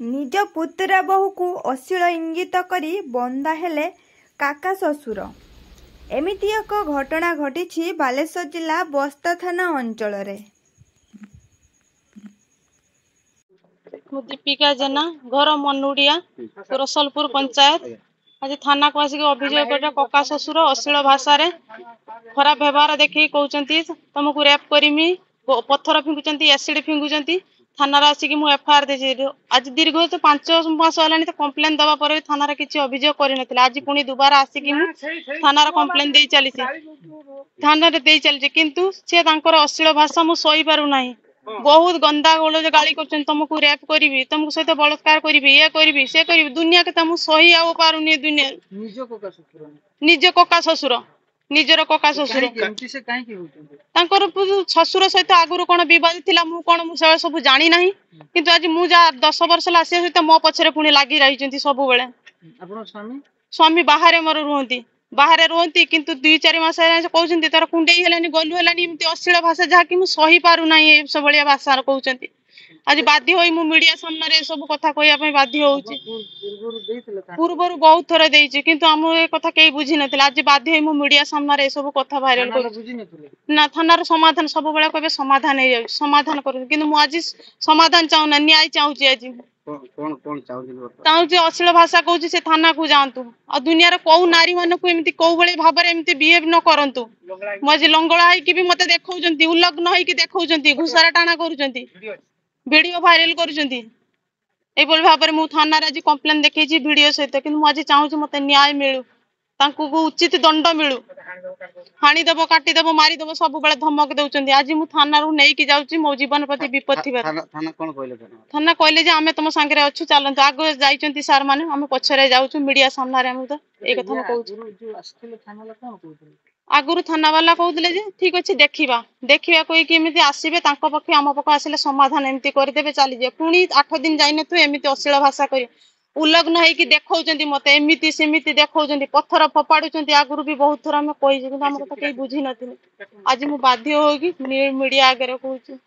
निज पुतुरा बहु को अश्लील इंगित करी बंदा हेले काका शशुर। एमिति एक घटना घटी बालेश्वर जिला बस्ता थाना अंचल रे। दीपिका जेना घर मनुड़िया रसलपुर पंचायत। आज थाना को आसिक अभियोग कर कका शशुर अश्लील भाषा रे खराब व्यवहार देखिए कहते तुमको रेप करमी पत्थर फिंगुंट एसिड फिंगुंट थाना आसिक मुझे एफआईआर दे। आज दीर्घ तो 5 मास है कम्प्लेन दवा पर भी थाना किसी अभियोग कर आज पुणी दुबारा आसिक थाना कम्प्लेन दे चली थाना दे चली किंतु सी अश्लील भाषा मुझे सही पार ना बहुत गंदा गोल गाड़ी कर तुमको रेप करी तुमको सहित बलात्कार करी ये करी से करी दुनिया के तुम सही आ पारुनी दुनिया निज कका शशुर निजर कका शशुर शशुर सहित आगुरी कौन बद थी मुझे सब जानी ना किंतु आज मुझे 10 वर्ष आसा सहित मो पछरे पुणी लगी रही सब बेले स्वामी बाहर मोर रुहती बाहर रुहती किंतु 2-4 मास कहते तार कुंडे हेलानी गलु हेलानी अश्लील भाषा जहाँकि मुझे सही पार ना सब भाषा कहते आज बाध्य होई मु मीडिया सामने सब कथा कहया बाध्य होउची पूर्वर बहुत थर देइची किंतु हम ए कथा केही बुझी नथिल आज बाध्य होई मु मीडिया सामने सब कथा वायरल कर ना थानार समाधान सब बेला कहबे समाधान हे जाय समाधान करू किंतु मु आज समाधान चाहू ना न्याय चाहूची आज कोन चाहूची अश्लील भाषा कहूची से थाना को जांतु आ दुनिया रे कोउ नारी मन को एमिति कोउ बळे भाबरे एमिति बिहेव न करंतु मु आज लंगळा है कि भी मते देखौजंती उल्लग्न है कि देखौजंती घुसारा टाणा करूजंती वीडियो वायरल करूजंती एबोल भाबरे मु थाना रे आज कंप्लेन देखैची वीडियो सहित किंतु मु आज चाहूची मते न्याय मिलु तांकु को उचित दंड मिलु हाणी देबो काटी देबो मारी देबो सब बेले धमक देउचंती आज मु थाना रु नै कि जाउची मो जीवन प्रति विपद थिबा थाना कोन कहले थाना कहले जे हमें तुम संगे अछु चलंत आगो जाइचंती सर माने हम पछरे जाउछु मीडिया सामने रे हम तो ए कथा म कहउछु आस्थिले थाना ला कोन कहउछु आगुरु थाना वाला कहउतले जे ठीक अछि देखिबा देखिबा कोई कि एमिति आसीबे तांको पक्ष आम पक्ष आसिले समाधान एमिति कर देबे चली जे पुणी 8 दिन जाई नथु एमिति अश्लील भाषा करी उल्लग्न है कि देखौजंती मते एमिति सेमिति देखौजंती पत्थर फपाडुचंती आगुरु भी बहुत थरा हम कहि जे किंतु हम कथा केही बुझी नथिले आज मु बाध्य होगी मीडिया आगे कहउछु।